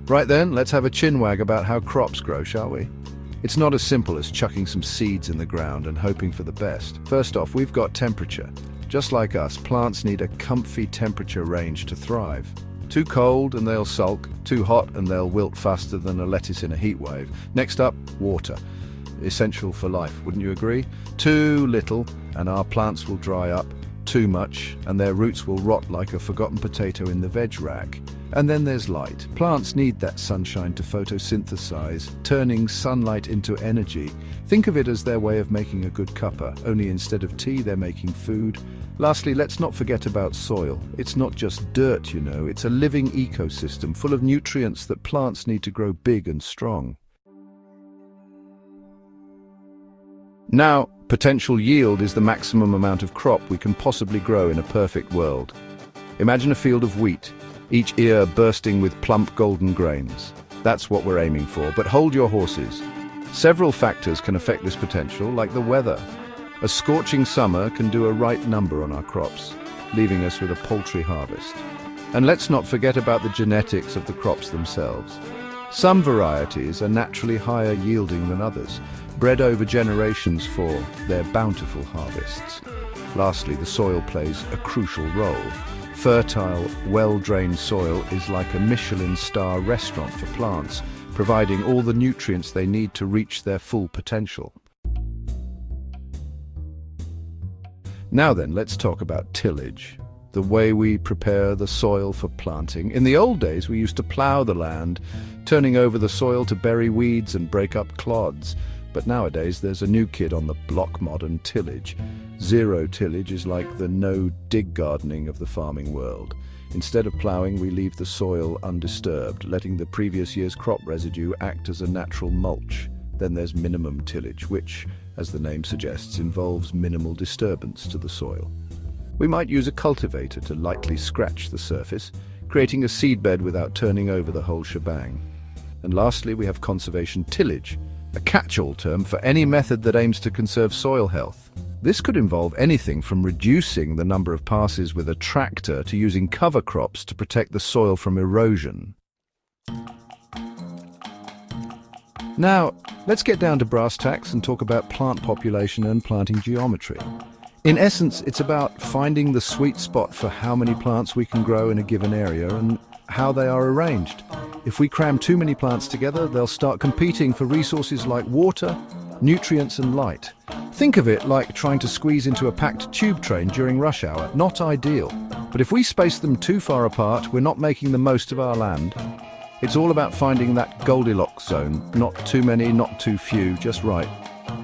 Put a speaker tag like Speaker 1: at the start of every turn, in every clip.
Speaker 1: Right then, let's have a chinwag about how crops grow, shall we? It's not as simple as chucking some seeds in the ground and hoping for the best. First off, we've got temperature. Just like us, plants need a comfy temperature range to thrive. Too cold and they'll sulk, too hot and they'll wilt faster than a lettuce in a heat wave. Next up, water. Essential for life, wouldn't you agree? Too little and our plants will dry up. Too much and their roots will rot like a forgotten potato in the veg rack. And then there's light. Plants need that sunshine to photosynthesize, turning sunlight into energy. Think of it as their way of making a good cuppa, only instead of tea they're making food. Lastly, let's not forget about soil. It's not just dirt, you know, it's a living ecosystem full of nutrients that plants need to grow big and strong. Now, potential yield is the maximum amount of crop we can possibly grow in a perfect world. Imagine a field of wheat, each ear bursting with plump golden grains. That's what we're aiming for, but hold your horses. Several factors can affect this potential, like the weather. A scorching summer can do a right number on our crops, leaving us with a paltry harvest. And let's not forget about the genetics of the crops themselves. Some varieties are naturally higher yielding than others, bred over generations for their bountiful harvests. Lastly, the soil plays a crucial role. Fertile, well-drained soil is like a Michelin star restaurant for plants, providing all the nutrients they need to reach their full potential. Now then, let's talk about tillage, the way we prepare the soil for planting. In the old days, we used to plow the land, turning over the soil to bury weeds and break up clods. But nowadays, there's a new kid on the block: modern tillage. Zero tillage is like the no-dig gardening of the farming world. Instead of ploughing, we leave the soil undisturbed, letting the previous year's crop residue act as a natural mulch. Then there's minimum tillage, which, as the name suggests, involves minimal disturbance to the soil. We might use a cultivator to lightly scratch the surface, creating a seedbed without turning over the whole shebang. And lastly, we have conservation tillage, a catch-all term for any method that aims to conserve soil health. This could involve anything from reducing the number of passes with a tractor to using cover crops to protect the soil from erosion. Now, let's get down to brass tacks and talk about plant population and planting geometry. In essence, it's about finding the sweet spot for how many plants we can grow in a given area and how they are arranged. If we cram too many plants together, they'll start competing for resources like water, nutrients and light. Think of it like trying to squeeze into a packed tube train during rush hour. Not ideal. But if we space them too far apart, we're not making the most of our land. It's all about finding that Goldilocks zone. Not too many, not too few, just right.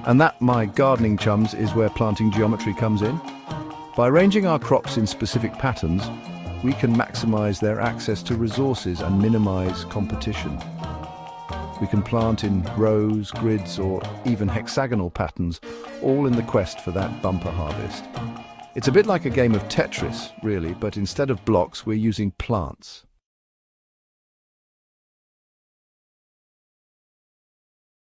Speaker 1: And that, my gardening chums, is where planting geometry comes in. By arranging our crops in specific patterns, we can maximize their access to resources and minimize competition. We can plant in rows, grids, or even hexagonal patterns, all in the quest for that bumper harvest. It's a bit like a game of Tetris, really, but instead of blocks, we're using plants.